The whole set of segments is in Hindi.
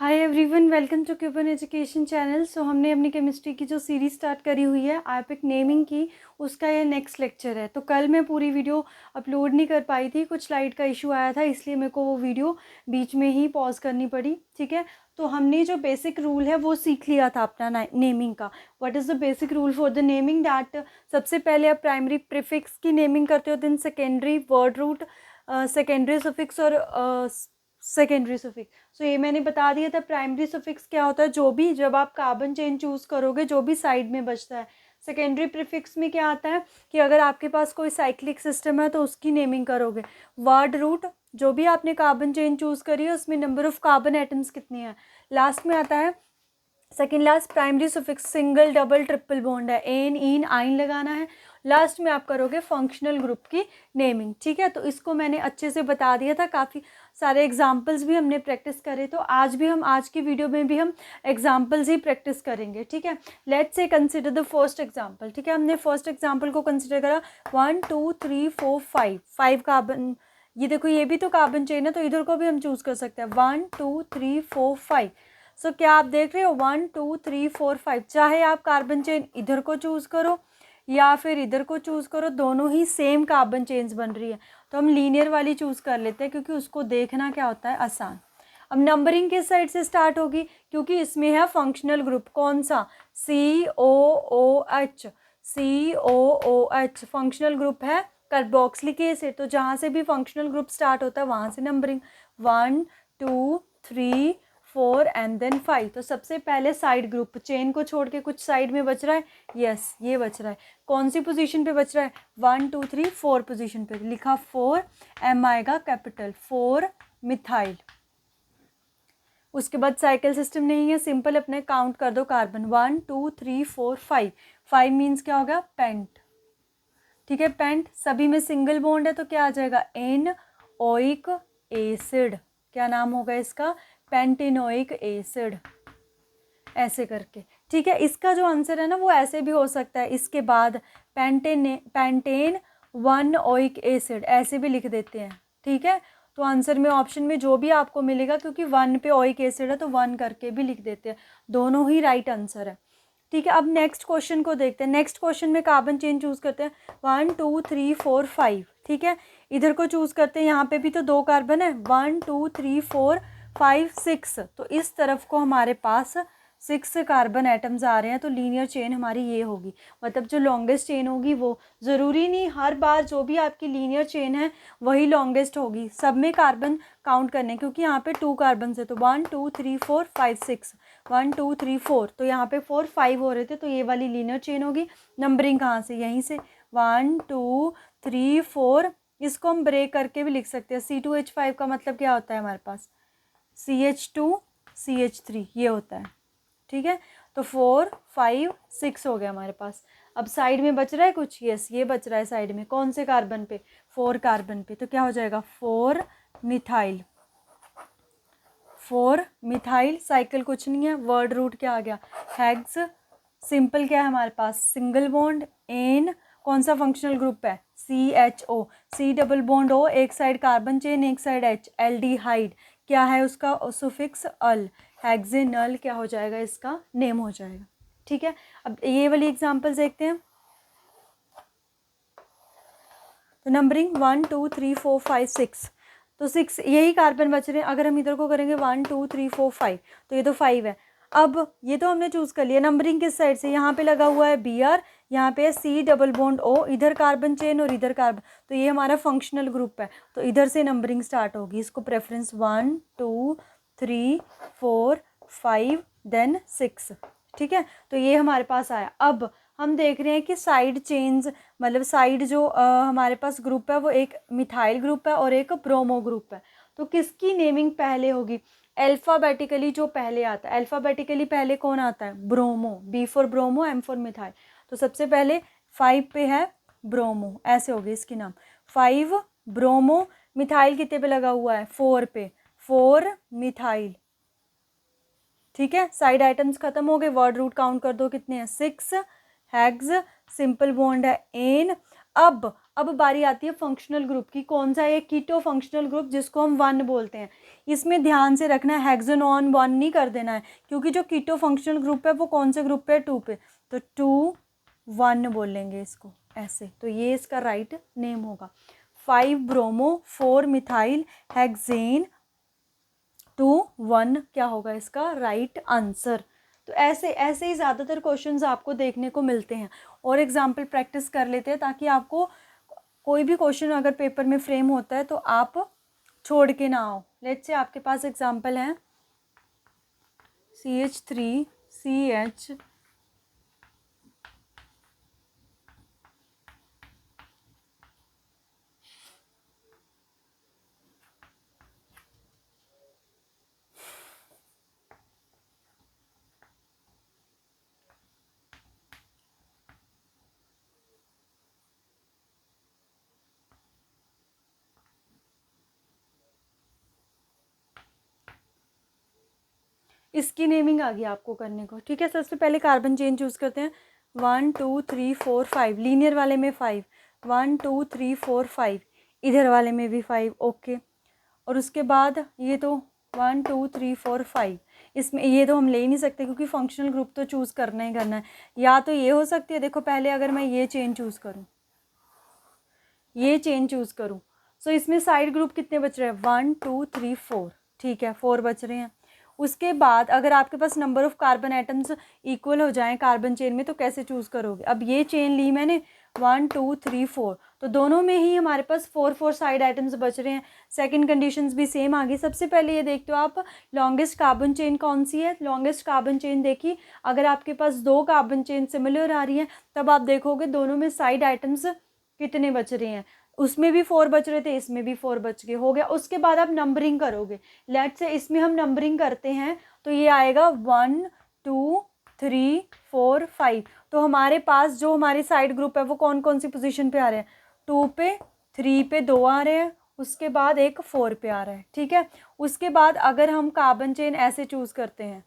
Hi everyone, welcome to Cuban education channel. So हमने अपनी केमिस्ट्री की जो सीरीज़ स्टार्ट करी हुई है आईपिक नेमिंग की, उसका ये नेक्स्ट लेक्चर है। तो कल मैं पूरी वीडियो अपलोड नहीं कर पाई थी, कुछ स्लाइड का इशू आया था, इसलिए मेरे को वो वीडियो बीच में ही पॉज करनी पड़ी। ठीक है, तो हमने जो बेसिक रूल है वो सीख लिया था अपना नेमिंग का। What is the basic rule for the naming? That सबसे पहले आप प्राइमरी प्रीफिक्स की नेमिंग करते हो, then secondary word root, secondary suffix और सेकेंडरी सफिक्स। सो ये मैंने बता दिया था। प्राइमरी सफिक्स क्या होता है? जो भी जब आप कार्बन चेन चूज़ करोगे, जो भी साइड में बचता है। सेकेंडरी प्रीफिक्स में क्या आता है कि अगर आपके पास कोई साइक्लिक सिस्टम है तो उसकी नेमिंग करोगे। वर्ड रूट, जो भी आपने कार्बन चेन चूज़ करी है उसमें नंबर ऑफ कार्बन एटम्स कितने हैं। लास्ट में आता है second last primary suffix, single double triple bond है, एन इन आइन लगाना है। लास्ट में आप करोगे फंक्शनल ग्रुप की नेमिंग। ठीक है, तो इसको मैंने अच्छे से बता दिया था, काफ़ी सारे एग्जाम्पल्स भी हमने प्रैक्टिस करे। तो आज की वीडियो में भी हम एग्जाम्पल्स ही प्रैक्टिस करेंगे। ठीक है, let's say consider the first example. ठीक है, हमने फर्स्ट एग्जाम्पल को कंसिडर करा 1 2 3 4 5 कार्बन। ये देखो, ये भी तो कार्बन चेन है, तो इधर को भी हम चूज़ कर सकते हैं 1 2 3 4 5। सो क्या आप देख रहे हो 1 2 3 4 5, चाहे आप कार्बन चेन इधर को चूज़ करो या फिर इधर को चूज़ करो, दोनों ही सेम कार्बन चेन्स बन रही है। तो हम लीनियर वाली चूज़ कर लेते हैं क्योंकि उसको देखना क्या होता है, आसान। अब नंबरिंग किस साइड से स्टार्ट होगी? क्योंकि इसमें है फंक्शनल ग्रुप। कौन सा? COOH। COOH फंक्शनल ग्रुप है कार्बोक्सिलिक एसिड। तो जहाँ से भी फंक्शनल ग्रुप स्टार्ट होता है वहाँ से नंबरिंग 1 2 3 4 एंड देन 5। तो सबसे पहले साइड ग्रुप, चेन को छोड़ के कुछ साइड में बच रहा है। यस, ये बच रहा है। कौन सी पोजीशन पे बच रहा है? 1 2 3 4 पोजीशन पे लिखा 4, M आएगा कैपिटल, 4 मिथाइल। उसके बाद साइकिल सिस्टम नहीं है, सिंपल अपने काउंट कर दो कार्बन 1 2 3 4 5। 5 मीन्स क्या होगा? पेंट। ठीक है, पेंट। सभी में सिंगल बॉन्ड है तो क्या आ जाएगा? Ane oic acid. क्या नाम होगा इसका? Pentanoic acid. ऐसे करके। ठीक है, इसका जो आंसर है ना वो ऐसे भी हो सकता है, इसके बाद पेंटेन 1 ओइक एसिड ऐसे भी लिख देते हैं। ठीक है, तो आंसर में ऑप्शन में जो भी आपको मिलेगा, क्योंकि 1 पे ओइक एसिड है तो 1 करके भी लिख देते हैं। दोनों ही राइट आंसर है। ठीक है, अब नेक्स्ट क्वेश्चन को देखते हैं। नेक्स्ट क्वेश्चन में कार्बन चेन चूज करते हैं 1 2 3 4 5। ठीक है, इधर को चूज करते हैं, यहाँ पे भी तो 2 कार्बन है, 1 2 3 4 5 6। तो इस तरफ को हमारे पास 6 कार्बन एटम्स आ रहे हैं, तो लीनियर चेन हमारी ये होगी। मतलब जो लॉन्गेस्ट चेन होगी वो, ज़रूरी नहीं हर बार जो भी आपकी लीनियर चेन है वही लॉन्गेस्ट होगी, सब में कार्बन काउंट करने, क्योंकि यहाँ पे 2 कार्बन है। तो 1 2 3 4 5 6, 1 2 3 4, तो यहाँ पे 4 5 हो रहे थे, तो ये वाली लीनियर चेन होगी। नंबरिंग कहाँ से? यहीं से 1 2 3 4। इसको हम ब्रेक करके भी लिख सकते हैं। C2H5 का मतलब क्या होता है हमारे पास? CH2 CH3 ये होता है। ठीक है, तो 4 5 6 हो गया हमारे पास। अब साइड में बच रहा है कुछ? यस, ये बच रहा है साइड में। कौन से कार्बन पे? 4 कार्बन पे। तो क्या हो जाएगा? 4 मिथाइल। 4 मिथाइल। साइकिल कुछ नहीं है, वर्ड रूट क्या आ गया? हेक्स। सिंपल क्या है हमारे पास? Single bond ane. कौन सा फंक्शनल ग्रुप है? CHO। C double bond O, एक साइड कार्बन चेन एक साइड H, एल्डिहाइड। क्या है उसका सुफिक्स? अल। हेक्सेनल क्या हो जाएगा? इसका नेम हो जाएगा। ठीक है, अब ये वाली एग्जांपल्स देखते हैं। तो नंबरिंग 1 2 3 4 5 6, तो 6 यही कार्बन बच रहे हैं। अगर हम इधर को करेंगे 1 2 3 4 5, तो ये तो 5 है। अब ये तो हमने चूज़ कर लिया। नंबरिंग किस साइड से? यहाँ पे लगा हुआ है Br, यहाँ पे C डबल बॉन्ड O, इधर कार्बन चेन और इधर कार्बन, तो ये हमारा फंक्शनल ग्रुप है, तो इधर से नंबरिंग स्टार्ट होगी। इसको प्रेफरेंस 1 2 3 4 5 देन 6। ठीक है, तो ये हमारे पास आया। अब हम देख रहे हैं कि साइड चेन्स, मतलब साइड जो हमारे पास ग्रुप है वो एक मिथाइल ग्रुप है और एक ब्रोमो ग्रुप है। तो किसकी नेमिंग पहले होगी? अल्फ़ाबेटिकली जो पहले आता है, अल्फ़ाबेटिकली पहले कौन आता है? Bromo. B for bromo, M for methyl. तो सबसे पहले 5 पे है ब्रोमो, ऐसे होगी इसकी नाम 5 ब्रोमो। मिथाइल कितने पे लगा हुआ है? 4 पे, 4 मिथाइल। ठीक है, साइड आइटम्स खत्म हो गए, वर्ड रूट काउंट कर दो कितने हैं? 6 हेक्स। सिंपल बॉन्ड है एन। अब बारी आती है फंक्शनल ग्रुप की। कौन सा? ये कीटो फंक्शनल ग्रुप, जिसको हम 1 बोलते हैं। इसमें ध्यान से रखना है, हेक्सानॉन 1 नहीं कर देना है, क्योंकि जो कीटो फंक्शनल ग्रुप है वो कौन से ग्रुप पे है, 2 पे, तो 2 1 बोलेंगे इसको ऐसे, तो ये इसका राइट नेम होगा। 5 ब्रोमो 4 मिथाइल हेक्सेन 2 1 क्या होगा इसका राइट आंसर। तो ऐसे ऐसे ही ज़्यादातर क्वेश्चंस आपको देखने को मिलते हैं। और एग्जाम्पल प्रैक्टिस कर लेते हैं ताकि आपको कोई भी क्वेश्चन अगर पेपर में फ्रेम होता है तो आप छोड़ के ना आओ। लेट्स से आपके पास एग्जाम्पल है CH3CH इसकी नेमिंग आ गई आपको करने को, ठीक है। सबसे पहले कार्बन चेन चूज़ करते हैं, 1 2 3 4 5, लीनियर वाले में 5, 1 2 3 4 5, इधर वाले में भी 5, ओके। और उसके बाद ये तो 1 2 3 4 5, इसमें ये तो हम ले ही नहीं सकते क्योंकि फंक्शनल ग्रुप तो चूज़ करना ही करना है। या तो ये हो सकती है, देखो पहले अगर मैं ये चेन चूज़ करूँ, ये चेन चूज़ करूँ, सो इसमें साइड ग्रुप कितने बच रहे हैं, 1 2 3 4, ठीक है 4 बच रहे हैं। उसके बाद अगर आपके पास number of carbon atoms equal हो जाएं कार्बन चेन में तो कैसे चूज़ करोगे। अब ये चेन ली मैंने 1 2 3 4, तो दोनों में ही हमारे पास 4 4 साइड आइटम्स बच रहे हैं। सेकंड कंडीशंस भी सेम आ गई। सबसे पहले ये देखते हो आप लॉन्गेस्ट कार्बन चेन कौन सी है, लॉन्गेस्ट कार्बन चेन देखी, अगर आपके पास 2 कार्बन चेन सिमिलर आ रही हैं तब आप देखोगे दोनों में साइड आइटम्स कितने बच रहे हैं, उसमें भी 4 बच रहे थे, इसमें भी 4 बच गए, हो गया। उसके बाद आप नंबरिंग करोगे, लेट्स से इसमें हम नंबरिंग करते हैं तो ये आएगा 1 2 3 4 5, तो हमारे पास जो हमारे साइड ग्रुप है वो कौन कौन सी पोजीशन पे आ रहे हैं, 2 पे, 3 पे 2 आ रहे हैं, उसके बाद एक 4 पे आ रहा है, ठीक है। उसके बाद अगर हम कार्बन चेन ऐसे चूज़ करते हैं,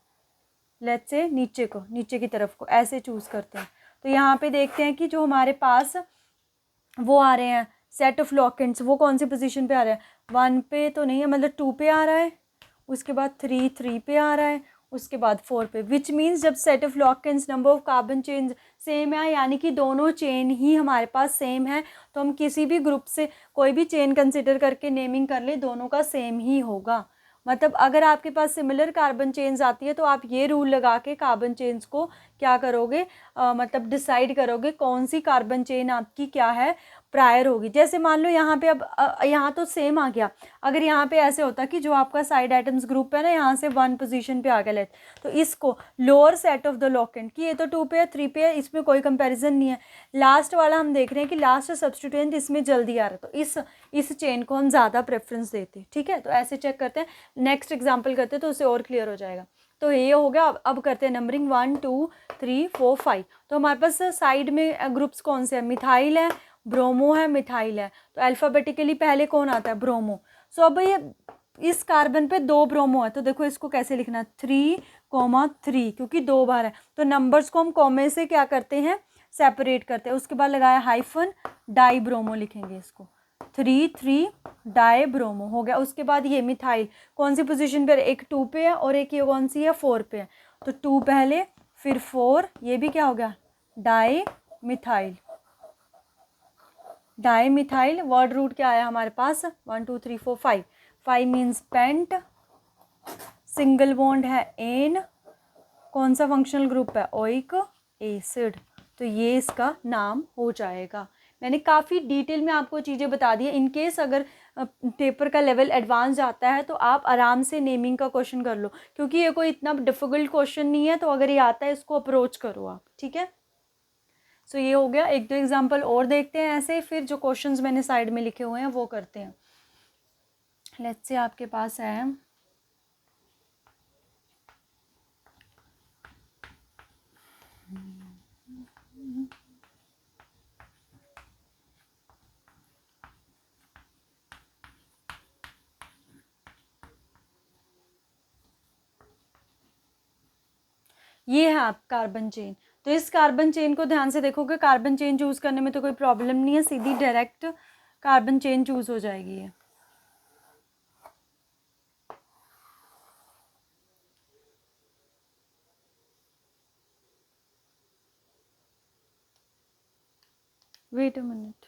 लेट्स से नीचे को, नीचे की तरफ को ऐसे चूज़ करते हैं, तो यहाँ पे देखते हैं कि जो हमारे पास वो आ रहे हैं सेट ऑफ लॉकेंट्स, वो कौन सी पोजीशन पे आ रहा है, 1 पे तो नहीं है, मतलब 2 पे आ रहा है, उसके बाद 3 पे आ रहा है, उसके बाद 4 पे, विच मीन्स जब set of locants number of carbon chain same है, यानी कि दोनों चेन ही हमारे पास सेम है, तो हम किसी भी ग्रुप से कोई भी चेन कंसिडर करके नेमिंग कर ले, दोनों का सेम ही होगा। मतलब अगर आपके पास सिमिलर कार्बन चेन्स आती है तो आप ये रूल लगा के कार्बन चेन्स को क्या करोगे, मतलब डिसाइड करोगे कौन सी कार्बन चेन आपकी क्या है प्रायर होगी। जैसे मान लो यहाँ पे अब यहाँ तो सेम आ गया, अगर यहाँ पे ऐसे होता कि जो आपका साइड आइटम्स ग्रुप है ना यहाँ से 1 पोजीशन पे आ गया लेट, तो इसको लोअर सेट ऑफ द लॉकेंट कि ये तो 2 पे है 3 पे है, इसमें कोई कंपैरिजन नहीं है, लास्ट वाला हम देख रहे हैं कि लास्ट सब्स्टिट्यूएंट इसमें जल्दी आ रहा है, तो इस चेन को हम ज़्यादा प्रेफरेंस देते हैं, ठीक है। तो ऐसे चेक करते हैं, नेक्स्ट एग्जाम्पल करते हैं तो उससे और क्लियर हो जाएगा। तो ये हो गया। अब करते हैं नंबरिंग 1 2 3 4 5, तो हमारे पास साइड में ग्रुप्स कौन से हैं, मिथाइल है, ब्रोमो है, मिथाइल है, तो अल्फ़ाबेटिकली पहले कौन आता है, ब्रोमो। सो अब ये इस कार्बन पे 2 ब्रोमो है, तो देखो इसको कैसे लिखना है, 3,3, क्योंकि 2 बार है तो नंबर्स को हम कॉमे से क्या करते हैं, सेपरेट करते हैं। उसके बाद लगाया हाइफन, डाई ब्रोमो लिखेंगे इसको, 3 डाई ब्रोमो हो गया। उसके बाद ये मिथाइल कौन सी पोजीशन पे, एक 2 पे है और एक ये कौन सी है 4 पे है, तो 2 पहले फिर 4, ये भी क्या हो गया dimethyl. Dimethyl word root क्या आया हमारे पास, 1 2 3 4 5, 5 मीन्स पेंट, सिंगल बॉन्ड है एन, कौन सा फंक्शनल ग्रुप है, ओइक एसिड, तो ये इसका नाम हो जाएगा। मैंने काफ़ी डिटेल में आपको चीज़ें बता दी है। इनकेस अगर पेपर का लेवल एडवांस जाता है तो आप आराम से नेमिंग का क्वेश्चन कर लो, क्योंकि ये कोई इतना डिफ़िकल्ट क्वेश्चन नहीं है, तो अगर ये आता है इसको अप्रोच करो आप, ठीक है। सो ये हो गया। एक दो एग्जांपल और देखते हैं ऐसे, फिर जो क्वेश्चंस मैंने साइड में लिखे हुए हैं वो करते हैं। लेट्स से आपके पास है ये है आप कार्बन चेन, तो इस कार्बन चेन को ध्यान से देखोगे, कार्बन चेन चूज़ करने में तो कोई प्रॉब्लम नहीं है, सीधी डायरेक्ट कार्बन चेन चूज़ हो जाएगी ये। Wait a minute.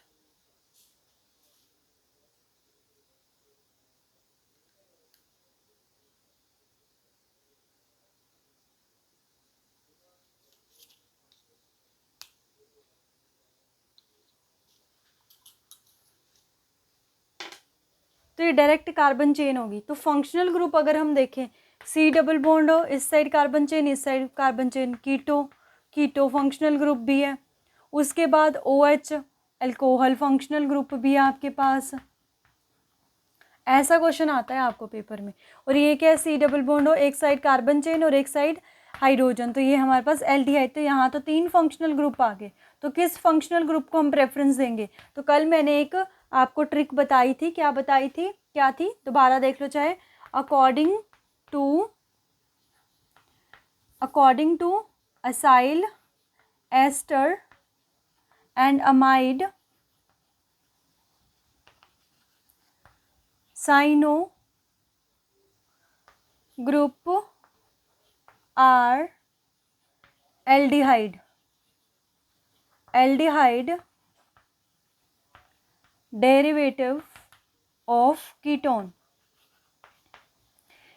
तो ये डायरेक्ट कार्बन चेन होगी। तो फंक्शनल ग्रुप अगर हम देखें, सी डबल बॉन्ड हो, इस साइड कार्बन चेन, इस साइड कार्बन चेन, कीटो, कीटो फंक्शनल ग्रुप भी है। उसके बाद OH अल्कोहल फंक्शनल ग्रुप भी है आपके पास। ऐसा क्वेश्चन आता है आपको पेपर में। और ये क्या है, सी डबल बॉन्ड हो, एक साइड कार्बन चेन और एक साइड हाइड्रोजन, तो ये हमारे पास एल्डिहाइड। तो यहाँ तो 3 फंक्शनल ग्रुप आ गए। तो किस फंक्शनल ग्रुप को हम प्रेफरेंस देंगे? तो कल मैंने एक आपको ट्रिक बताई थी। क्या बताई थी? क्या थी? दोबारा देख लो चाहे। According to acyl, ester and amide, cyano group are aldehyde derivative of ketone.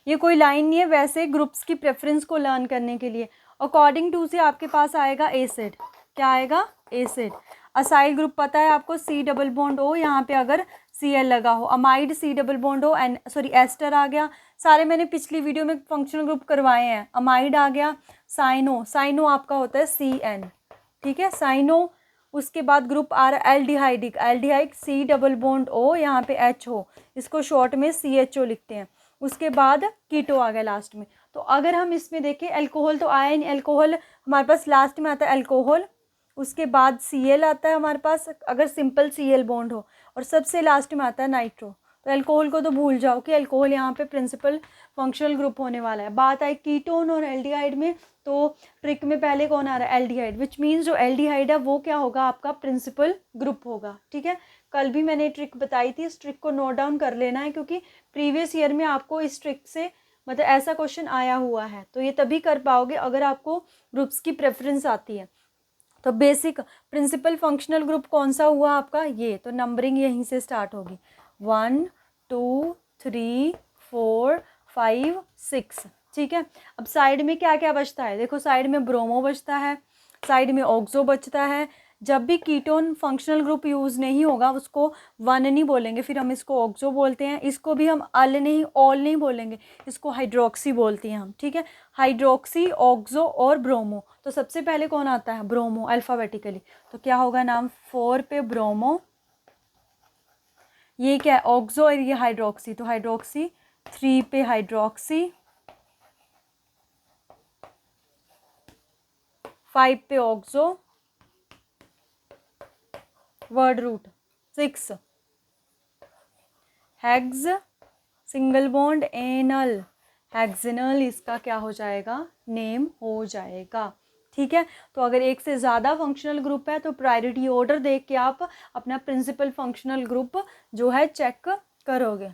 ये कोई लाइन नहीं है, वैसे ग्रुप्स की प्रेफरेंस को लर्न करने के लिए। अकॉर्डिंग टू से आपके पास आएगा एसिड। क्या आएगा? एसिड। असाइल ग्रुप पता है आपको, सी डबल बॉन्ड हो, यहाँ पे अगर Cl लगा हो। अमाइड सी डबल बॉन्ड हो, एन सॉरी एस्टर आ गया। सारे मैंने पिछली वीडियो में फंक्शनल ग्रुप करवाए हैं। अमाइड आ गया। साइनो आपका होता है Cn, ठीक है, साइनो। उसके बाद ग्रुप आ रहा है aldehyde, C double bond O, यहाँ पे H हो, इसको शॉर्ट में CHO लिखते हैं। उसके बाद कीटो आ गया लास्ट में। तो अगर हम इसमें देखें, अल्कोहल तो आया नहीं, अल्कोहल हमारे पास लास्ट में आता है अल्कोहल। उसके बाद Cl आता है हमारे पास अगर सिंपल Cl बॉन्ड हो, और सबसे लास्ट में आता है नाइट्रो। तो अल्कोहल को तो भूल जाओ कि अल्कोहल यहाँ पे प्रिंसिपल फंक्शनल ग्रुप होने वाला है। बात आई कीटोन और एल्डिहाइड में, तो ट्रिक में पहले कौन आ रहा है? एल्डिहाइड, विच मीन्स जो एल्डिहाइड है वो क्या होगा? आपका प्रिंसिपल ग्रुप होगा, ठीक है। कल भी मैंने ट्रिक बताई थी, इस ट्रिक को नोट डाउन कर लेना है, क्योंकि प्रीवियस ईयर में आपको इस ट्रिक से मतलब ऐसा क्वेश्चन आया हुआ है। तो ये तभी कर पाओगे अगर आपको ग्रुप्स की प्रेफरेंस आती है। तो बेसिक प्रिंसिपल फंक्शनल ग्रुप कौन सा हुआ आपका? ये। तो नंबरिंग यहीं से स्टार्ट होगी, 1 2 3 4 5 6, ठीक है। अब साइड में क्या क्या बचता है? देखो साइड में ब्रोमो बचता है, साइड में ऑक्सो बचता है। जब भी कीटोन फंक्शनल ग्रुप यूज़ नहीं होगा उसको 1 नहीं बोलेंगे, फिर हम इसको ऑक्सो बोलते हैं। इसको भी हम ऑल नहीं बोलेंगे, इसको हाइड्रोक्सी बोलते हैं हम, ठीक है। हाइड्रोक्सी, ऑक्सो और ब्रोमो। तो सबसे पहले कौन आता है? Bromo, alphabetically. तो क्या होगा नाम? 4 पे ब्रोमो, ये क्या है? ऑक्सो, और ये हाइड्रोक्सी, तो हाइड्रोक्सी। 3 पे हाइड्रोक्सी, 5 पे oxo, word root 6 hex, single bond anal, hexanal इसका क्या हो जाएगा? नेम हो जाएगा, ठीक है। तो अगर एक से ज़्यादा फंक्शनल ग्रुप है तो प्रायोरिटी ऑर्डर देख के आप अपना प्रिंसिपल फंक्शनल ग्रुप जो है चेक करोगे।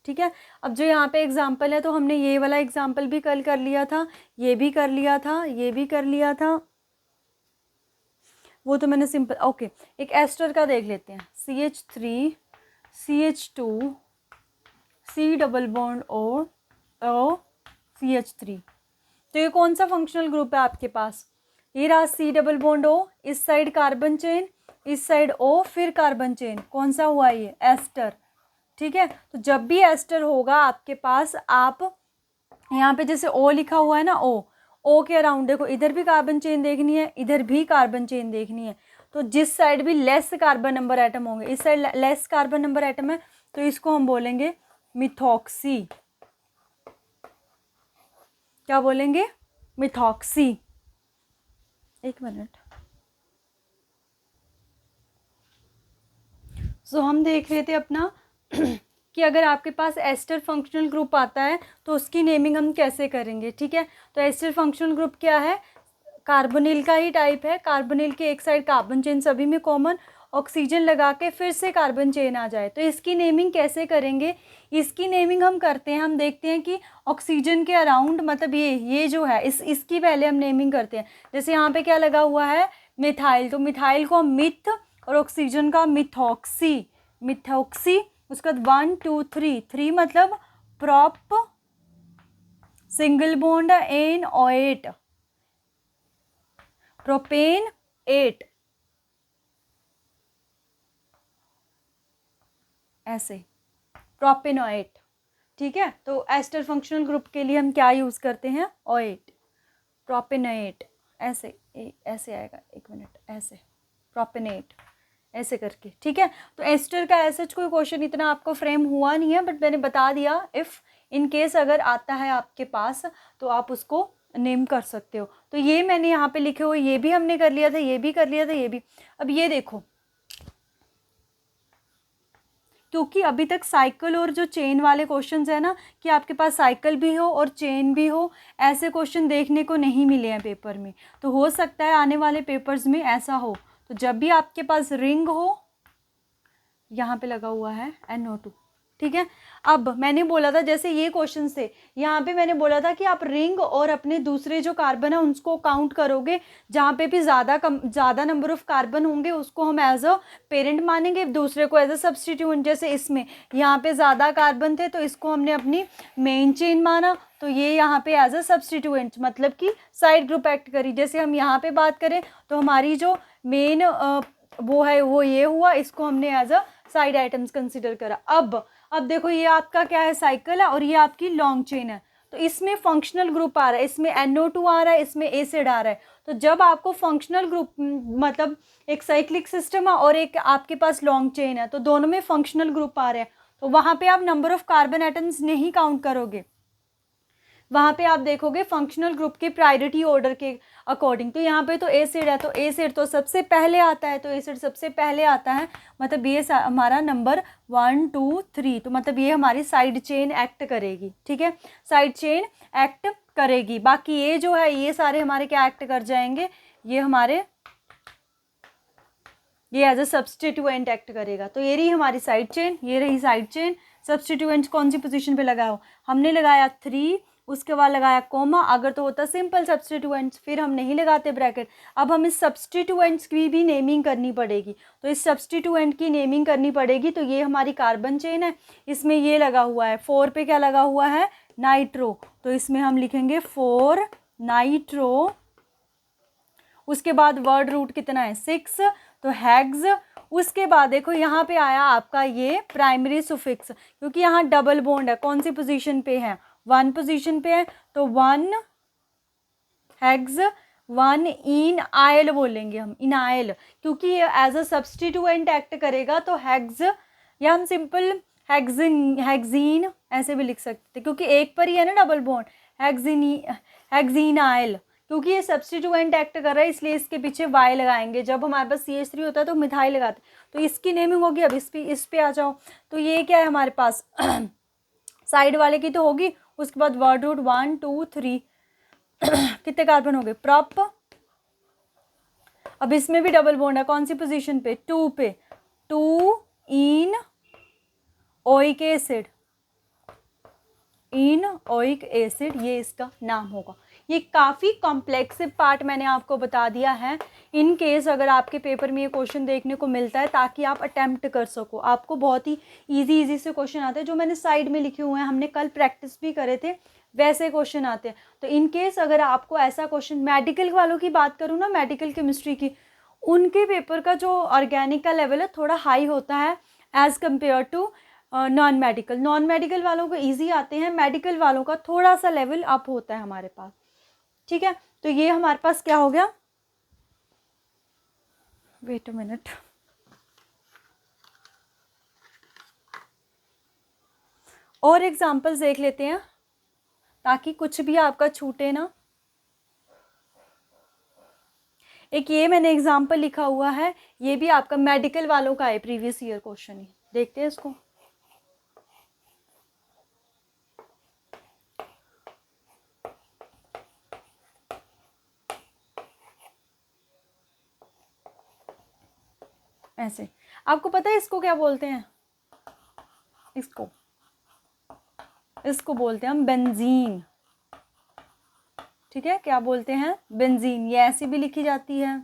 ठीक है। अब जो यहाँ पे एग्जाम्पल है, तो हमने ये वाला एग्जाम्पल भी कल कर लिया था, ये भी कर लिया था, ये भी कर लिया था, वो तो मैंने सिंपल। ओके, एक एस्टर का देख लेते हैं। CH3 CH2 C double bond O CH3। तो ये कौन सा फंक्शनल ग्रुप है आपके पास? ये रहा C डबल बॉन्ड O, इस साइड कार्बन चेन, इस साइड O, फिर कार्बन चेन। कौन सा हुआ ये? एस्टर, ठीक है। तो जब भी एस्टर होगा आपके पास, आप यहाँ पे जैसे O लिखा हुआ है ना, O के अराउंड देखो, इधर भी कार्बन चेन देखनी है, इधर भी कार्बन चेन देखनी है। तो जिस साइड भी लेस कार्बन नंबर एटम होंगे, इस side lace carbon number atom है, तो इसको हम बोलेंगे मिथॉक्सी। क्या बोलेंगे? मिथॉक्सी। एक मिनट। सो हम देख रहे थे अपना कि अगर आपके पास एस्टर फंक्शनल ग्रुप आता है तो उसकी नेमिंग हम कैसे करेंगे, ठीक है। तो एस्टर फंक्शनल ग्रुप क्या है? कार्बोनिल का ही टाइप है। कार्बोनिल के एक साइड कार्बन चेन सभी में कॉमन, ऑक्सीजन लगा के फिर से कार्बन चेन आ जाए। तो इसकी नेमिंग कैसे करेंगे? इसकी नेमिंग हम करते हैं, हम देखते हैं कि ऑक्सीजन के अराउंड, मतलब ये जो है इसकी पहले हम नेमिंग करते हैं। जैसे यहाँ पे क्या लगा हुआ है? मिथाइल, तो मिथाइल को मिथ और ऑक्सीजन का मिथॉक्सी, मिथॉक्सी। उसके बाद 1 2 3, 3 मतलब prop, single bond ane oate, propane 8, ऐसे प्रोपेनोएट। ठीक है, तो एस्टर फंक्शनल ग्रुप के लिए हम क्या यूज करते हैं? ओएट, प्रोपेनोएट, ऐसे ऐसे आएगा, एक मिनट, ऐसे प्रोपेनेट, ऐसे करके। ठीक है, तो एस्टर का ऐसा कोई क्वेश्चन इतना आपको फ्रेम हुआ नहीं है, बट मैंने बता दिया, इफ़ इन केस अगर आता है आपके पास तो आप उसको नेम कर सकते हो। तो ये मैंने यहाँ पे लिखे हुए, ये भी हमने कर लिया था, ये भी कर लिया था, ये भी। अब ये देखो, क्योंकि अभी तक साइकिल और जो चेन वाले क्वेश्चंस है ना, कि आपके पास साइकिल भी हो और चेन भी हो, ऐसे क्वेश्चन देखने को नहीं मिले हैं पेपर में। तो हो सकता है आने वाले पेपर्स में ऐसा हो। तो जब भी आपके पास रिंग हो, यहाँ पे लगा हुआ है NO2। ठीक है, अब मैंने बोला था, जैसे ये क्वेश्चन से यहाँ पे मैंने बोला था कि आप रिंग और अपने दूसरे जो कार्बन है उसको काउंट करोगे, जहाँ पे भी ज़्यादा नंबर ऑफ कार्बन होंगे उसको हम एज अ पेरेंट मानेंगे, दूसरे को एज अ सब्सटीट्यूएंट। जैसे इसमें यहाँ पे ज़्यादा कार्बन थे तो इसको हमने अपनी मेन चेन माना, तो ये यहाँ पे एज अ सब्सटीट्यूएंट, मतलब कि साइड ग्रुप एक्ट करी। जैसे हम यहाँ पे बात करें तो हमारी जो मेन वो है वो ये हुआ, इसको हमने as a side items consider करा। अब देखो, ये आपका क्या है? साइकिल है, और ये आपकी लॉन्ग चेन है। तो इसमें फंक्शनल ग्रुप आ रहा है, इसमें NO2 आ रहा है, इसमें एसिड आ रहा है। तो जब आपको फंक्शनल ग्रुप, मतलब एक साइक्लिक सिस्टम है और एक आपके पास लॉन्ग चेन है, तो दोनों में फंक्शनल ग्रुप आ रहे हैं, तो वहाँ पे आप नंबर ऑफ कार्बन एटम्स नहीं काउंट करोगे, वहाँ पे आप देखोगे फंक्शनल ग्रुप के प्रायोरिटी ऑर्डर के अकॉर्डिंग। तो यहाँ पे तो एसिड है, तो एसिड तो सबसे पहले आता है, तो एसिड सबसे पहले आता है, मतलब ये हमारा नंबर 1 2 3, तो मतलब ये हमारी साइड चेन एक्ट करेगी। ठीक है, साइड चेन एक्ट करेगी। बाकी ये जो है ये सारे हमारे क्या एक्ट कर जाएंगे? ये हमारे ये एज अ सब्सटीट्यूएंट एक्ट करेगा। तो ये रही हमारी साइड चेन, ये रही साइड चेन। सब्सटीट्यूएंट कौन सी पोजीशन पे लगाओ? हमने लगाया 3, उसके बाद लगाया कोमा। अगर तो होता सिंपल सब्सटीट्यूएंट्स, फिर हम नहीं लगाते ब्रैकेट। अब हम इस सब्सटीट्यूएंट्स की भी नेमिंग करनी पड़ेगी, तो इस सब्सटीट्यूएंट की नेमिंग करनी पड़ेगी। तो ये हमारी कार्बन चेन है, इसमें ये लगा हुआ है 4 पे, क्या लगा हुआ है? नाइट्रो। तो इसमें हम लिखेंगे 4 नाइट्रो। उसके बाद वर्ड रूट कितना है? 6, तो हेक्स। उसके बाद देखो यहाँ पे आया आपका ये प्राइमरी सुफिक्स, क्योंकि यहाँ डबल बॉन्ड है, कौन सी पोजीशन पे है? 1 पोजीशन पे है, तो 1 हेक्स 1 इन आयल बोलेंगे हम, इनाइल, क्योंकि ये एज अ सब्सटीट्यूएंट एक्ट करेगा। तो हेक्स, या हम सिंपल हेक्सीन ऐसे भी लिख सकते थे, क्योंकि एक पर ही है ना डबल बॉन्ड, हेक्सीनाइल। क्योंकि ये सब्सटीट्यूएंट एक्ट कर रहा है, इसलिए इसके पीछे वाई लगाएंगे। जब हमारे पास CH3 होता है तो मिथाइल लगाते, तो इसकी नेमिंग होगी। अब इस पे आ जाओ, तो ये क्या है हमारे पास? साइड वाले की तो होगी। उसके बाद वर्ड रूट 1 2 3 कितने कार्बन हो गए? प्रॉप। अब इसमें भी डबल बॉन्ड है, कौन सी पोजीशन पे? 2 पे, 2 इन ओइक एसिड, इन ओइक एसिड, ये इसका नाम होगा। ये काफ़ी कॉम्प्लेक्स पार्ट मैंने आपको बता दिया है, इन केस अगर आपके पेपर में ये क्वेश्चन देखने को मिलता है, ताकि आप अटेम्प्ट कर सको। आपको बहुत ही इजी से क्वेश्चन आते हैं, जो मैंने साइड में लिखे हुए हैं, हमने कल प्रैक्टिस भी करे थे, वैसे क्वेश्चन आते हैं। तो इन केस अगर आपको ऐसा क्वेश्चन, मेडिकल वालों की बात करूँ ना, मेडिकल केमिस्ट्री की, उनके पेपर का जो ऑर्गेनिक का लेवल है थोड़ा हाई होता है as compare to non medical वालों को इजी आते हैं, मेडिकल वालों का थोड़ा सा लेवल अप होता है हमारे पास। ठीक है, तो ये हमारे पास क्या हो गया? वेट अ मिनट, और एग्जांपल्स देख लेते हैं ताकि कुछ भी आपका छूटे ना। एक ये मैंने एग्जांपल लिखा हुआ है, ये भी आपका मेडिकल वालों का है, प्रीवियस ईयर क्वेश्चन ही। देखते हैं इसको। ऐसे। आपको पता है इसको क्या बोलते हैं? इसको बोलते हैं हम बेंजीन। ठीक है, क्या बोलते हैं? बेंजीन। ये ऐसी भी लिखी जाती है,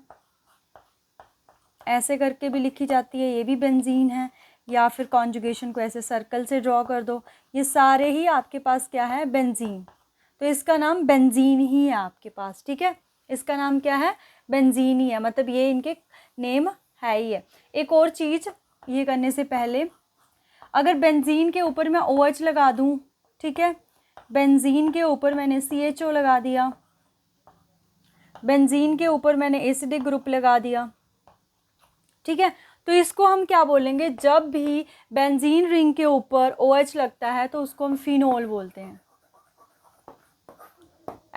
ऐसे करके भी लिखी जाती है, ये भी बेंजीन है, या फिर कॉन्जुगेशन को ऐसे सर्कल से ड्रॉ कर दो। ये सारे ही आपके पास क्या है? बेंजीन। तो इसका नाम बेंजीन ही है आपके पास। ठीक है, इसका नाम क्या है? बेंजीन ही है, मतलब ये इनके नेम है ही है। एक और चीज़ ये करने से पहले, अगर बेंजीन के ऊपर मैं OH लगा दूं, ठीक है, बेंजीन के ऊपर मैंने CHO लगा दिया, बेंजीन के ऊपर मैंने एसिडिक ग्रुप लगा दिया, ठीक है, तो इसको हम क्या बोलेंगे? जब भी बेंजीन रिंग के ऊपर OH लगता है तो उसको हम फिनोल बोलते हैं।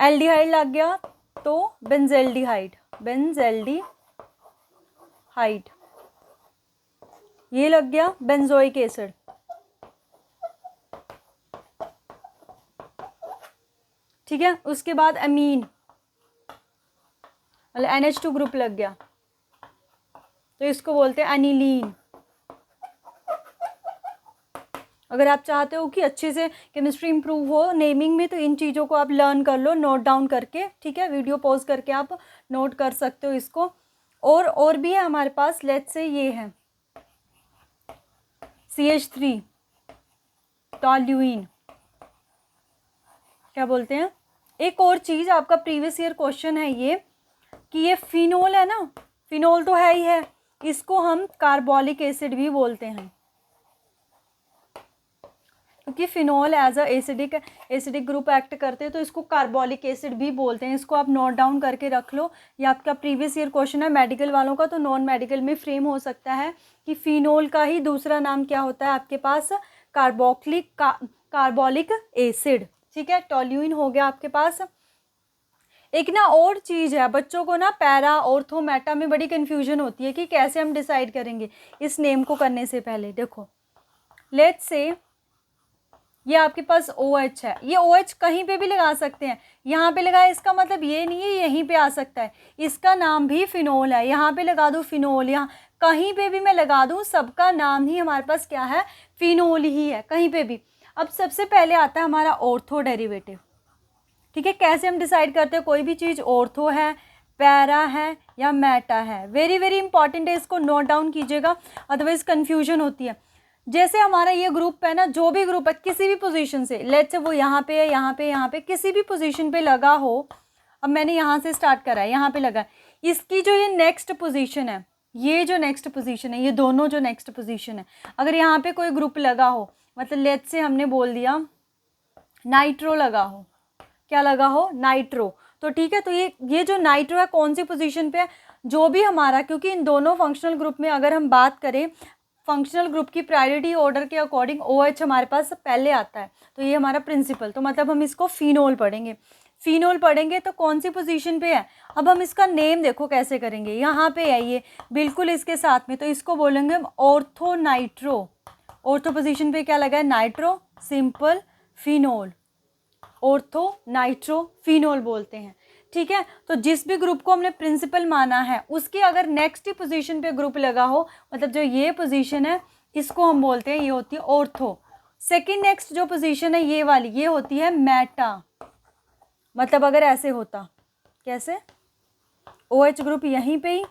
एल्डिहाइड लग गया तो बेंजेल्डिहाइड, बेंजेल्डिहाइड। ये लग गया बेंजोइक एसिड। ठीक है, उसके बाद अमीन, मतलब NH2 ग्रुप लग गया तो इसको बोलते हैं अनिलीन। अगर आप चाहते हो कि अच्छे से केमिस्ट्री इंप्रूव हो नेमिंग में, तो इन चीज़ों को आप लर्न कर लो नोट डाउन करके। ठीक है, वीडियो पॉज करके आप नोट कर सकते हो इसको। और भी है हमारे पास, लेट्स से ये है CH3 टॉल्यूइन, क्या बोलते हैं? एक और चीज़, आपका प्रीवियस ईयर क्वेश्चन है ये कि ये फिनोल है ना, फिनोल तो है ही है, इसको हम कार्बोलिक एसिड भी बोलते हैं, क्योंकि phenol as a acidic group act करते हैं, तो इसको कार्बोलिक एसिड भी बोलते हैं। इसको आप नोट डाउन करके रख लो। ये आपका प्रीवियस ईयर क्वेश्चन है मेडिकल वालों का, तो नॉन मेडिकल में फ्रेम हो सकता है कि फिनोल का ही दूसरा नाम क्या होता है आपके पास? Carbolic acid. ठीक है, टॉल्यूइन हो गया आपके पास। एक ना और चीज़ है, बच्चों को ना पैरा ऑर्थो मेटा में बड़ी कन्फ्यूजन होती है कि कैसे हम डिसाइड करेंगे इस नेम को करने से पहले। देखो, लेट्स से ये आपके पास OH है, ये OH कहीं पे भी लगा सकते हैं। यहाँ पे लगाए इसका मतलब ये नहीं है यहीं पे आ सकता है, इसका नाम भी फिनोल है। यहाँ पे लगा दूँ फिनोल, यहाँ कहीं पे भी मैं लगा दूँ, सबका नाम ही हमारे पास क्या है? फिनोल ही है, कहीं पे भी। अब सबसे पहले आता है हमारा ऑर्थो डेरिवेटिव। ठीक है, कैसे हम डिसाइड करते हैं कोई भी चीज़ ऑर्थो है, पैरा है या मेटा है? वेरी वेरी इंपॉर्टेंट है, इसको नोट डाउन कीजिएगा, अदरवाइज कन्फ्यूजन होती है। जैसे हमारा ये ग्रुप है ना, जो भी ग्रुप है किसी भी पोजीशन से, लेट्स से वो यहाँ पे है, यहाँ पे किसी भी पोजीशन पे लगा हो। अब मैंने यहाँ से स्टार्ट करा है, यहाँ पे लगा, इसकी जो ये नेक्स्ट पोजीशन है, ये जो नेक्स्ट पोजीशन है, ये दोनों जो नेक्स्ट पोजीशन है, अगर यहाँ पे कोई ग्रुप लगा हो, मतलब लेट्स से हमने बोल दिया नाइट्रो लगा हो, क्या लगा हो? नाइट्रो। तो ठीक है, तो ये जो नाइट्रो है कौन सी पोजीशन पे है? जो भी हमारा, क्योंकि इन दोनों फंक्शनल ग्रुप में अगर हम बात करें फंक्शनल ग्रुप की प्रायोरिटी ऑर्डर के अकॉर्डिंग OH हमारे पास पहले आता है, तो ये हमारा प्रिंसिपल, तो मतलब हम इसको फिनोल पढ़ेंगे। फिनोल पढ़ेंगे तो कौन सी पोजीशन पे है? अब हम इसका नेम देखो कैसे करेंगे, यहाँ पे है ये बिल्कुल इसके साथ में, तो इसको बोलेंगे हम ऑर्थो नाइट्रो। ऑर्थो पोजीशन पे क्या लगा है? Nitro, simple phenol, ortho nitro phenol बोलते हैं। ठीक है, तो जिस भी ग्रुप को हमने प्रिंसिपल माना है, उसके अगर नेक्स्ट ही पोजीशन पे ग्रुप लगा हो, मतलब जो ये पोजीशन है इसको हम बोलते हैं, ये होती है ऑर्थो। सेकंड नेक्स्ट जो पोजीशन है ये वाली, ये होती है मेटा। मतलब अगर ऐसे होता, कैसे? OH ग्रुप यहीं पे ही,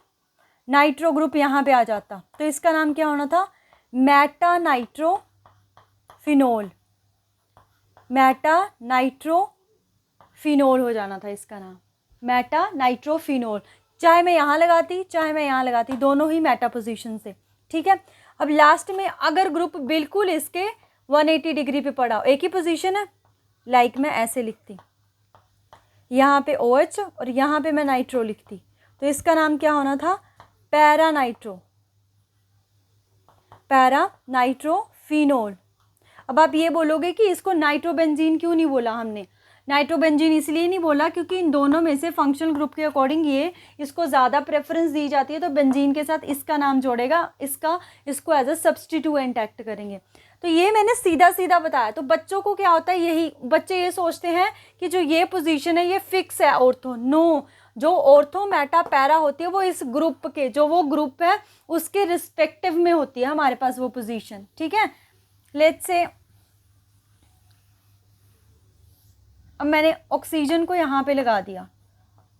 नाइट्रो ग्रुप यहाँ पे आ जाता, तो इसका नाम क्या होना था? Meta nitro phenol, Meta nitro phenol हो जाना था इसका नाम, मेटा नाइट्रो फिनोल। चाहे मैं यहाँ लगाती, चाहे मैं यहाँ लगाती, दोनों ही मेटा पोजीशन से। ठीक है, अब लास्ट में अगर ग्रुप बिल्कुल इसके 180 डिग्री पे पड़ा हो, एक ही पोजीशन है, लाइक मैं ऐसे लिखती, यहाँ पे OH और यहाँ पे मैं नाइट्रो लिखती, तो इसका नाम क्या होना था? Para nitro phenol. अब आप ये बोलोगे कि इसको नाइट्रोबेंजीन क्यों नहीं बोला हमने? नाइट्रोबेंजीन इसलिए नहीं बोला क्योंकि इन दोनों में से फंक्शनल ग्रुप के अकॉर्डिंग ये इसको ज़्यादा प्रेफरेंस दी जाती है, तो बेंजीन के साथ इसका नाम जोड़ेगा, इसको एज अ सब्सटीट्यूएंट एक्ट करेंगे। तो ये मैंने सीधा सीधा बताया। तो बच्चों को क्या होता है, यही बच्चे ये सोचते हैं कि जो ये पोजीशन है ये फिक्स है ऑर्थो। नो, जो ऑर्थो मेटा पैरा होती है वो इस ग्रुप के, जो वो ग्रुप है उसके रिस्पेक्टिव में होती है हमारे पास वो पोजीशन, ठीक है। लेट्स से अब मैंने ऑक्सीजन को यहाँ पे लगा दिया,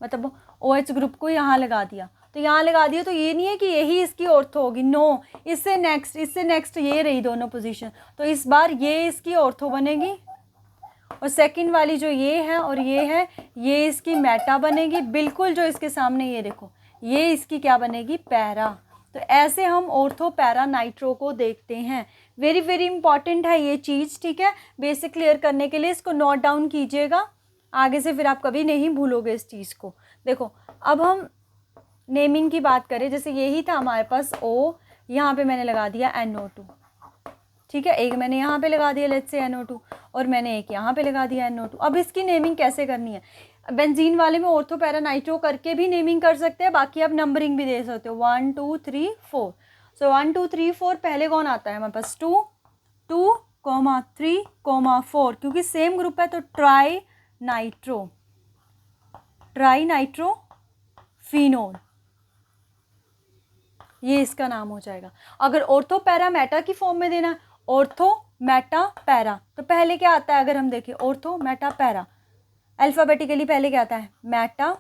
मतलब OH ग्रुप को यहाँ लगा दिया, तो यहाँ लगा दिया, तो ये नहीं है कि यही इसकी ऑर्थो होगी, नो, इससे नेक्स्ट ये रही दोनों पोजीशन, तो इस बार ये इसकी ऑर्थो बनेगी, और सेकंड वाली जो ये है और ये है ये इसकी मेटा बनेगी, बिल्कुल जो इसके सामने ये देखो ये इसकी क्या बनेगी, पैरा। तो ऐसे हम ऑर्थो पैरा नाइट्रो को देखते हैं। वेरी वेरी इंपॉर्टेंट है ये चीज़, ठीक है। बेसिक क्लियर करने के लिए इसको नोट डाउन कीजिएगा, आगे से फिर आप कभी नहीं भूलोगे इस चीज़ को। देखो अब हम नेमिंग की बात करें, जैसे यही था हमारे पास O, यहाँ पे मैंने लगा दिया NO2, ठीक है, एक मैंने यहाँ पे लगा दिया लेट्स से NO2, और मैंने एक यहाँ पे लगा दिया NO2। अब इसकी नेमिंग कैसे करनी है, बेंजीन वाले में ऑर्थो पैरा नाइट्रो करके भी नेमिंग कर सकते हैं, बाकी आप नंबरिंग भी दे सकते हो 1 2 3 4। सो 1 2 3 4 पहले कौन आता है हमारे पास 2 2 3 4, क्योंकि सेम ग्रुप है तो ट्राई नाइट्रो फिनोल, ये इसका नाम हो जाएगा। अगर ऑर्थो पैरा मेटा की फॉर्म में देना, ऑर्थो मेटा पैरा, तो पहले क्या आता है अगर हम देखें ऑर्थो मेटा पैरा, अल्फ़ाबेटिकली पहले क्या आता है, Meta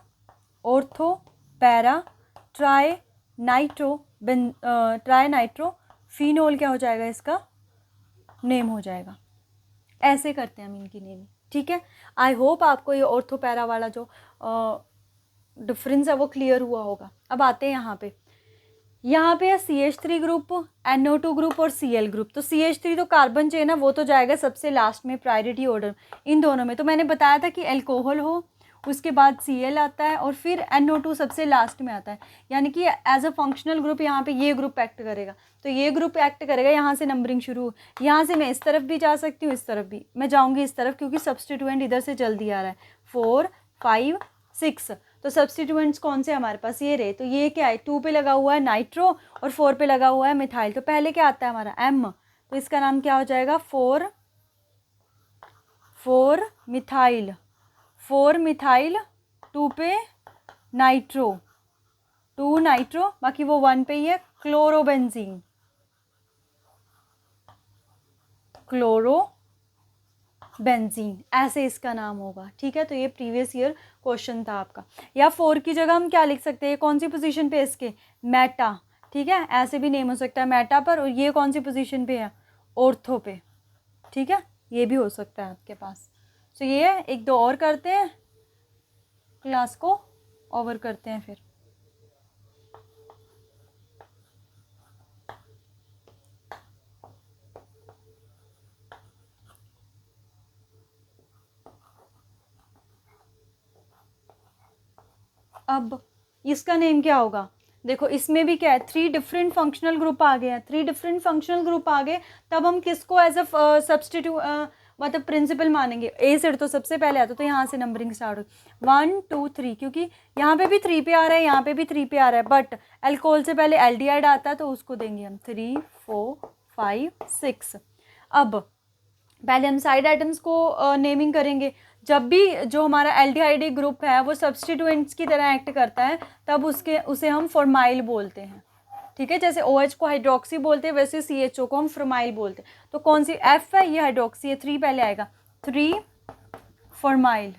ortho para tri nitro phenol, क्या हो जाएगा इसका नेम हो जाएगा। ऐसे करते हैं हम इनकी नेम, ठीक है। आई होप आपको ये ऑर्थो पैरा वाला जो डिफरेंस है वो क्लियर हुआ होगा। अब आते हैं यहाँ पे है CH3 ग्रुप, NO2 ग्रुप और Cl ग्रुप। तो CH3 तो कार्बन चेन है, वो तो जाएगा सबसे लास्ट में प्रायोरिटी ऑर्डर इन दोनों में। तो मैंने बताया था कि अल्कोहल हो, उसके बाद Cl आता है और फिर NO2 सबसे लास्ट में आता है, यानी कि एज अ फंक्शनल ग्रुप यहाँ पे ये ग्रुप एक्ट करेगा। तो ये ग्रुप एक्ट करेगा, यहाँ से नंबरिंग शुरू, यहाँ से मैं इस तरफ भी जा सकती हूँ, इस तरफ भी मैं जाऊँगी इस तरफ, क्योंकि सब्सटीट्यूएंट इधर से जल्दी आ रहा है 4 5 6। तो सब्सटीट्यूएंट्स कौन से हमारे पास ये रहे, तो ये क्या है 2 पे लगा हुआ है नाइट्रो और 4 पे लगा हुआ है मिथाइल। तो पहले क्या आता है हमारा M, तो इसका नाम क्या हो जाएगा 4 मिथाइल 2 पे नाइट्रो 2 नाइट्रो, बाकी वो 1 पे ही है क्लोरोबेंजीन, ऐसे इसका नाम होगा, ठीक है। तो ये प्रीवियस ईयर क्वेश्चन था आपका। या 4 की जगह हम क्या लिख सकते हैं, कौन सी पोजीशन पे इसके, मेटा, ठीक है, ऐसे भी नेम हो सकता है मेटा पर, और ये कौन सी पोजीशन पे है, ऑर्थो पे, ठीक है, ये भी हो सकता है आपके पास। तो ये है, एक दो और करते हैं, क्लास को ओवर करते हैं फिर। अब इसका नेम क्या होगा, देखो इसमें भी क्या है 3 डिफरेंट फंक्शनल ग्रुप आ गए हैं, 3 डिफरेंट फंक्शनल ग्रुप आ गए, तब हम किसको एज अ सब्सटीट्यूट मतलब प्रिंसिपल मानेंगे, एसिड तो सबसे पहले आता, तो यहाँ से नंबरिंग स्टार्ट हो 1 2 3, क्योंकि यहाँ पे भी 3 पे आ रहा है, यहाँ पे भी 3 पे आ रहा है, बट अल्कोहल से पहले एल्डिहाइड आता है, तो उसको देंगे हम 3 4 5 6। अब पहले हम साइड आइटम्स को नेमिंग करेंगे। जब भी जो हमारा एल्डिहाइड ग्रुप है वो सब्सटीट्यूएंट्स की तरह एक्ट करता है, तब उसे हम फॉर्माइल बोलते हैं, ठीक है। जैसे OH को हाइड्रोक्सी बोलते हैं, वैसे CHO को हम फॉर्माइल बोलते हैं। तो कौन सी F है, ये हाइड्रोक्सी है, 3 पहले आएगा, 3 फॉर्माइल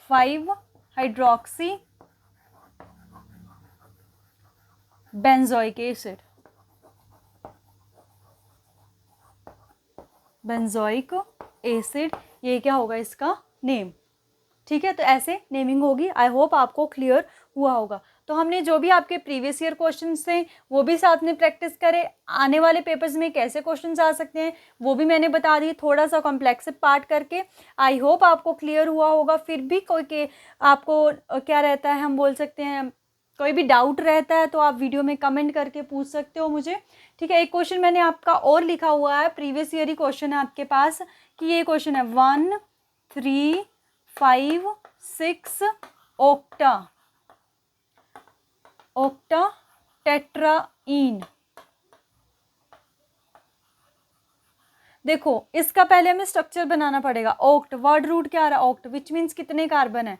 5 हाइड्रोक्सी बेंजोइक एसिड, ये क्या होगा इसका नेम, ठीक है। तो ऐसे नेमिंग होगी। आई होप आपको क्लियर हुआ होगा। तो हमने जो भी आपके प्रीवियस ईयर क्वेश्चंस थे वो भी साथ में प्रैक्टिस करें, आने वाले पेपर्स में कैसे क्वेश्चंस आ सकते हैं वो भी मैंने बता दी, थोड़ा सा कॉम्प्लेक्स पार्ट करके। आई होप आपको क्लियर हुआ होगा। फिर भी कोई के आपको क्या रहता है, हम बोल सकते हैं कोई भी डाउट रहता है तो आप वीडियो में कमेंट करके पूछ सकते हो मुझे, ठीक है। एक क्वेश्चन मैंने आपका और लिखा हुआ है, प्रीवियस ईयर ही क्वेश्चन है आपके पास, कि ये क्वेश्चन है 1 3 5 6 ऑक्टा टेट्राईन, देखो इसका पहले हमें स्ट्रक्चर बनाना पड़ेगा। ऑक्ट, वर्ड रूट क्या आ रहा है, ऑक्ट, विच मीन्स कितने कार्बन है,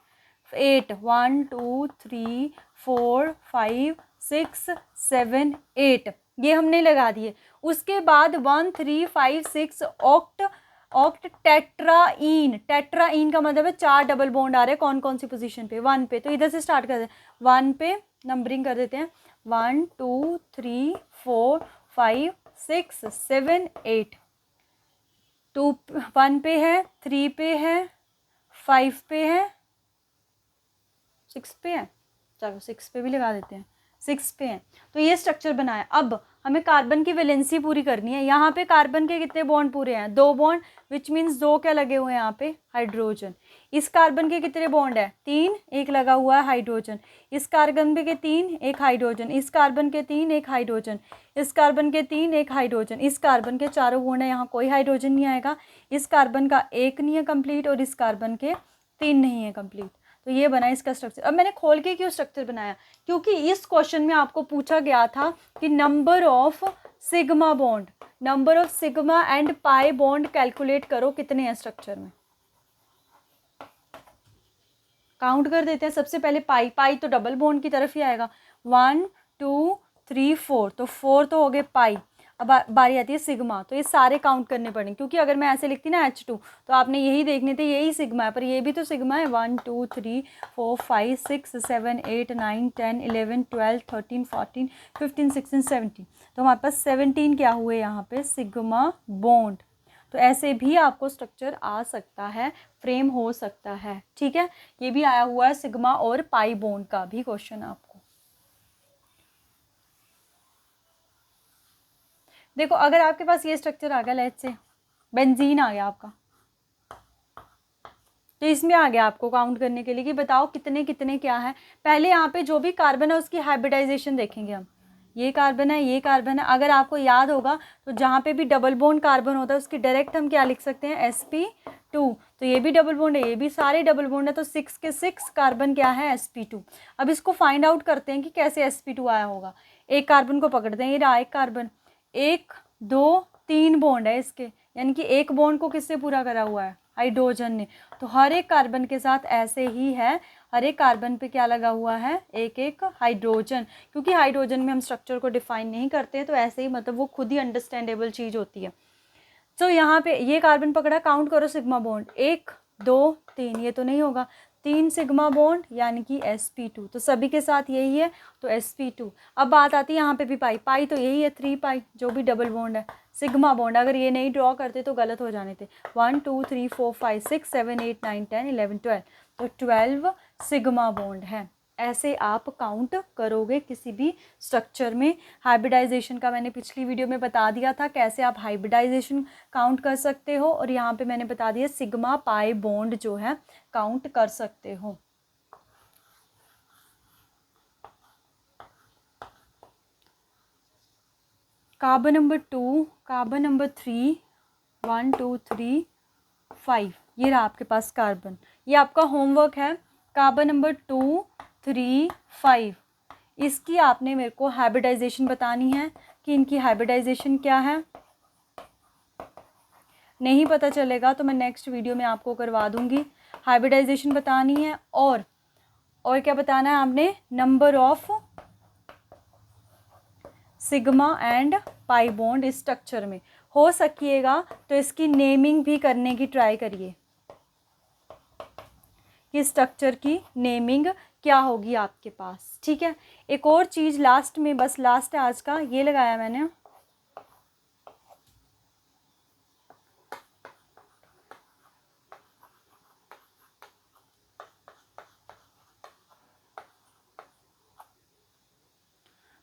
8, 1 2 3 4 5 6 7 8, ये हमने लगा दिए। उसके बाद 1 3 5 6 ऑक्ट, ऑक्ट टेट्राइन, टेट्राइन का मतलब है 4 डबल बॉन्ड आ रहे हैं। कौन कौन सी पोजीशन पे, 1 पे, तो इधर से स्टार्ट कर देते हैं, 1 पे नंबरिंग कर देते हैं, 1 2 3 4 5 6 7 8, 2 1 पे है, 3 पे है, 5 पे है, 6 पे है, चलो 6 पे भी लगा देते हैं, 6 पे है। तो ये स्ट्रक्चर बनाया। अब हमें कार्बन की वैलेंसी पूरी करनी है। यहाँ पे कार्बन के कितने बॉन्ड पूरे हैं, 2 बॉन्ड, विच मीन्स 2 क्या लगे हुए हैं यहाँ पे, हाइड्रोजन। इस कार्बन के कितने बॉन्ड है, 3, एक लगा हुआ है हाइड्रोजन। इस कार्बन पे के 3, एक हाइड्रोजन। इस कार्बन के 3, एक हाइड्रोजन। इस कार्बन के 3, एक हाइड्रोजन। इस कार्बन के चारों बॉन्ड है, यहाँ कोई हाइड्रोजन नहीं आएगा। इस कार्बन का 1 नहीं है कंप्लीट, और इस कार्बन के 3 नहीं है कंप्लीट। तो ये बना इसका स्ट्रक्चर। अब मैंने खोल के क्यों स्ट्रक्चर बनाया, क्योंकि इस क्वेश्चन में आपको पूछा गया था कि number of sigma bond, number of sigma and pi bond calculate करो, कितने हैं स्ट्रक्चर में, काउंट कर देते हैं। सबसे पहले पाई, पाई तो डबल बॉन्ड की तरफ ही आएगा, 1 2 3 4, तो 4 तो हो गए पाई। अब बारी आती है सिग्मा, तो ये सारे काउंट करने पड़ेंगे, क्योंकि अगर मैं ऐसे लिखती ना H2, तो आपने यही देखने थे, यही सिग्मा है, पर ये भी तो सिग्मा है। 1 2 3 4 5 6 7 8 9 10 11 12 13 14 15 16 17, तो हमारे पास 17 क्या हुए यहाँ पे सिग्मा बॉन्ड। तो ऐसे भी आपको स्ट्रक्चर आ सकता है, फ्रेम हो सकता है, ठीक है। ये भी आया हुआ है सिग्मा और पाई बॉन्ड का भी क्वेश्चन आपको। देखो अगर आपके पास ये स्ट्रक्चर आ गया, लेट्स से बेंजीन आ गया आपका, तो इसमें आ गया आपको काउंट करने के लिए कि बताओ कितने कितने क्या है। पहले यहाँ पे जो भी कार्बन है उसकी हाइब्रिडाइजेशन देखेंगे हम, ये कार्बन है, ये कार्बन है। अगर आपको याद होगा तो जहाँ पे भी डबल बॉन्ड कार्बन होता है उसकी डायरेक्ट हम क्या लिख सकते हैं, sp2, तो ये भी डबल बॉन्ड है, ये भी सारे डबल बॉन्ड है, तो 6 के 6 कार्बन क्या है, sp2। अब इसको फाइंड आउट करते हैं कि कैसे sp2 आया होगा। एक कार्बन को पकड़ते हैं, ये रहा एक कार्बन, 1 2 3 बॉन्ड है इसके, यानी कि एक बॉन्ड को किससे पूरा करा हुआ है, हाइड्रोजन ने। तो हर एक कार्बन के साथ ऐसे ही है, हर एक कार्बन पे क्या लगा हुआ है, एक एक हाइड्रोजन। क्योंकि हाइड्रोजन में हम स्ट्रक्चर को डिफाइन नहीं करते हैं, तो ऐसे ही मतलब वो खुद ही अंडरस्टैंडेबल चीज़ होती है। तो यहाँ पे ये कार्बन पकड़ा, काउंट करो सिग्मा बॉन्ड, 1 2 3, ये तो नहीं होगा, 3 सिग्मा बॉन्ड यानी कि sp2, तो सभी के साथ यही है, तो sp2। अब बात आती है यहाँ पे भी पाई, पाई तो यही है 3 पाई, जो भी डबल बॉन्ड है। सिग्मा बॉन्ड अगर ये नहीं ड्रॉ करते तो गलत हो जाने थे, 1 2 3 4 5 6 7 8 9 10 11 12, तो 12 सिग्मा बॉन्ड है। ऐसे आप काउंट करोगे किसी भी स्ट्रक्चर में। हाइब्रिडाइजेशन का मैंने पिछली वीडियो में बता दिया था कैसे आप हाइब्रिडाइजेशन काउंट कर सकते हो, और यहाँ पे मैंने बता दिया सिग्मा पाई बॉन्ड जो है काउंट कर सकते हो। कार्बन नंबर 2, कार्बन नंबर 3, 1 2 3 5, ये रहा आपके पास कार्बन। ये आपका होमवर्क है, कार्बन नंबर 2 3 5, इसकी आपने मेरे को हाइब्रिडाइजेशन बतानी है कि इनकी हाइब्रिडाइजेशन क्या है। नहीं पता चलेगा तो मैं नेक्स्ट वीडियो में आपको करवा दूंगी। हाइब्रिडाइजेशन बतानी है, और क्या बताना है आपने, number of sigma and pi bond इस स्ट्रक्चर में। हो सकिएगा तो इसकी नेमिंग भी करने की ट्राई करिए कि स्ट्रक्चर की नेमिंग क्या होगी आपके पास, ठीक है। एक और चीज़ लास्ट में, बस लास्ट है आज का, ये लगाया मैंने,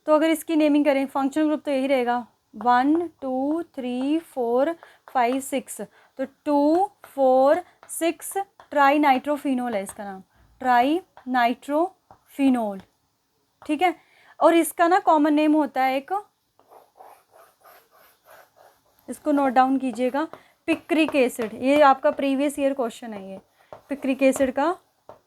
तो अगर इसकी नेमिंग करें, फंक्शनल ग्रुप तो यही रहेगा, 1 2 3 4 5 6, तो 2 4 6 ट्राई नाइट्रोफिनोल है इसका नाम, ट्राई नाइट्रोफिनोल, ठीक है। और इसका ना कॉमन नेम होता है एक, इसको नोट डाउन कीजिएगा, पिक्रिक एसिड। ये आपका प्रीवियस ईयर क्वेश्चन है, ये पिक्रिक एसिड का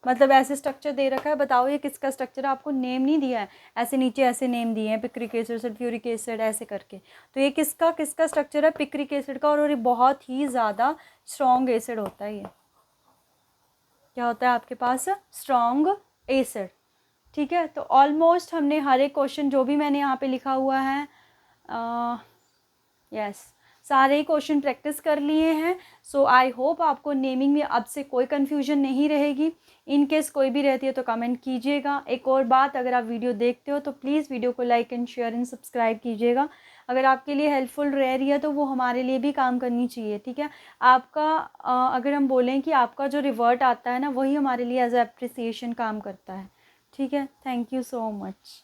मतलब ऐसे स्ट्रक्चर दे रखा है, बताओ ये किसका स्ट्रक्चर है, आपको नेम नहीं दिया है, ऐसे नीचे ऐसे नेम दिए हैं, पिक्रिक एसिड, सल्फ्यूरिक एसिड ऐसे करके, तो ये किसका किसका स्ट्रक्चर है, पिक्रिक एसिड का, और ये बहुत ही ज़्यादा स्ट्रॉन्ग एसिड होता है। ये क्या होता है आपके पास, स्ट्रॉन्ग एसिड। ठीक है, तो ऑलमोस्ट हमने हर एक क्वेश्चन जो भी मैंने यहाँ पे लिखा हुआ है, यस सारे ही क्वेश्चन प्रैक्टिस कर लिए हैं। सो आई होप आपको नेमिंग में अब से कोई कन्फ्यूजन नहीं रहेगी। इन केस कोई भी रहती है तो कमेंट कीजिएगा। एक और बात, अगर आप वीडियो देखते हो तो प्लीज़ वीडियो को like and share and subscribe कीजिएगा। अगर आपके लिए हेल्पफुल रह रही है तो वो हमारे लिए भी काम करनी चाहिए। ठीक है, आपका अगर हम बोलें कि आपका जो रिवर्ट आता है ना, वही हमारे लिए एज अ अप्रिसिएशन काम करता है। ठीक है, थैंक यू सो मच।